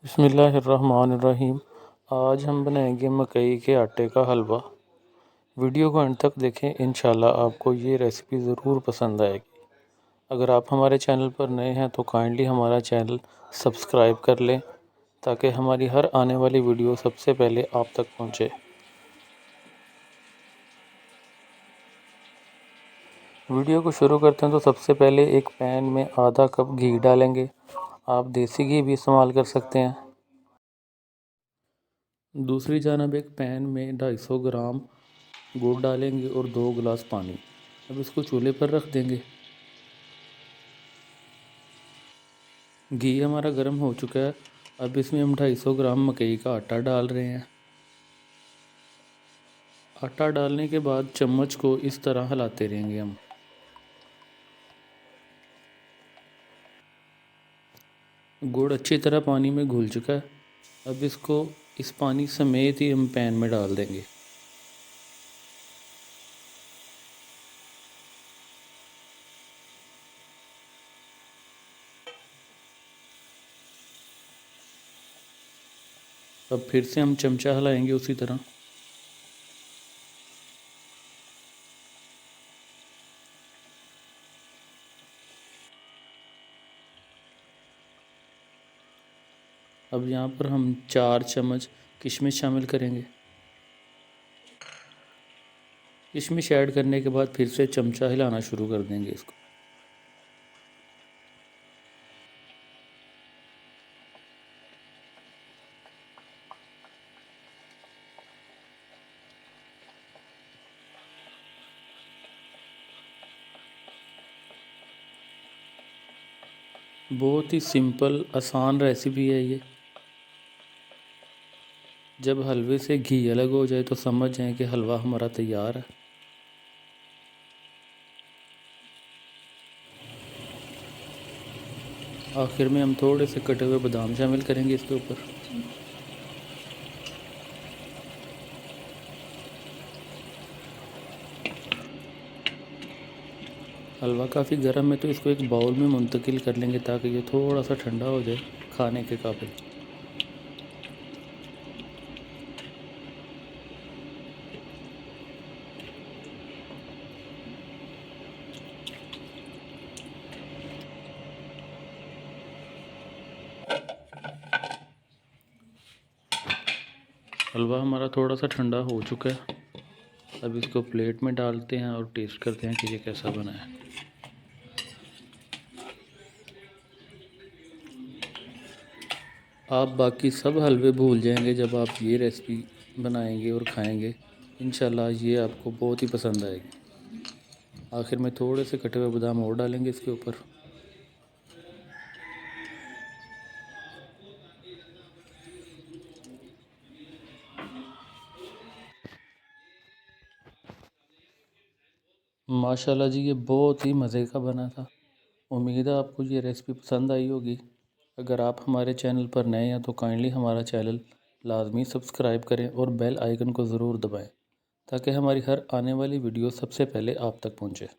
बिस्मिल्लाहिर्रहमानिर्रहीम। आज हम बनाएंगे मकई के आटे का हलवा। वीडियो को अंत तक देखें, इंशाल्लाह आपको ये रेसिपी ज़रूर पसंद आएगी। अगर आप हमारे चैनल पर नए हैं तो काइंडली हमारा चैनल सब्सक्राइब कर लें ताकि हमारी हर आने वाली वीडियो सबसे पहले आप तक पहुंचे। वीडियो को शुरू करते हैं तो सबसे पहले एक पैन में आधा कप घी डालेंगे। आप देसी घी भी इस्तेमाल कर सकते हैं। दूसरी जानब एक पैन में 250 ग्राम गुड़ डालेंगे और 2 गिलास पानी। अब इसको चूल्हे पर रख देंगे। घी हमारा गर्म हो चुका है। अब इसमें हम 250 ग्राम मकई का आटा डाल रहे हैं। आटा डालने के बाद चम्मच को इस तरह हिलाते रहेंगे हम। गुड़ अच्छी तरह पानी में घुल चुका है। अब इसको इस पानी समेत ही हम पैन में डाल देंगे। अब फिर से हम चमचा हिलाएंगे उसी तरह। अब यहाँ पर हम 4 चम्मच किशमिश शामिल करेंगे। किशमिश ऐड करने के बाद फिर से चमचा हिलाना शुरू कर देंगे इसको। बहुत ही सिंपल आसान रेसिपी है ये। जब हलवे से घी अलग हो जाए तो समझ जाएं कि हलवा हमारा तैयार है। आखिर में हम थोड़े से कटे हुए बादाम शामिल करेंगे इसके ऊपर। हलवा काफ़ी गर्म है तो इसको एक बाउल में मुंतकिल कर लेंगे ताकि ये थोड़ा सा ठंडा हो जाए खाने के काबिल। हलवा हमारा थोड़ा सा ठंडा हो चुका है। अब इसको प्लेट में डालते हैं और टेस्ट करते हैं कि ये कैसा बना है। आप बाकी सब हलवे भूल जाएंगे जब आप ये रेसिपी बनाएंगे और खाएंगे। इंशाल्लाह ये आपको बहुत ही पसंद आएगी। आखिर में थोड़े से कटे हुए बादाम और डालेंगे इसके ऊपर। माशाल्लाह जी, ये बहुत ही मज़े का बना था। उम्मीद है आपको ये रेसिपी पसंद आई होगी। अगर आप हमारे चैनल पर नए हैं तो काइंडली हमारा चैनल लाजमी सब्सक्राइब करें और बेल आइकन को ज़रूर दबाएं ताकि हमारी हर आने वाली वीडियो सबसे पहले आप तक पहुंचे।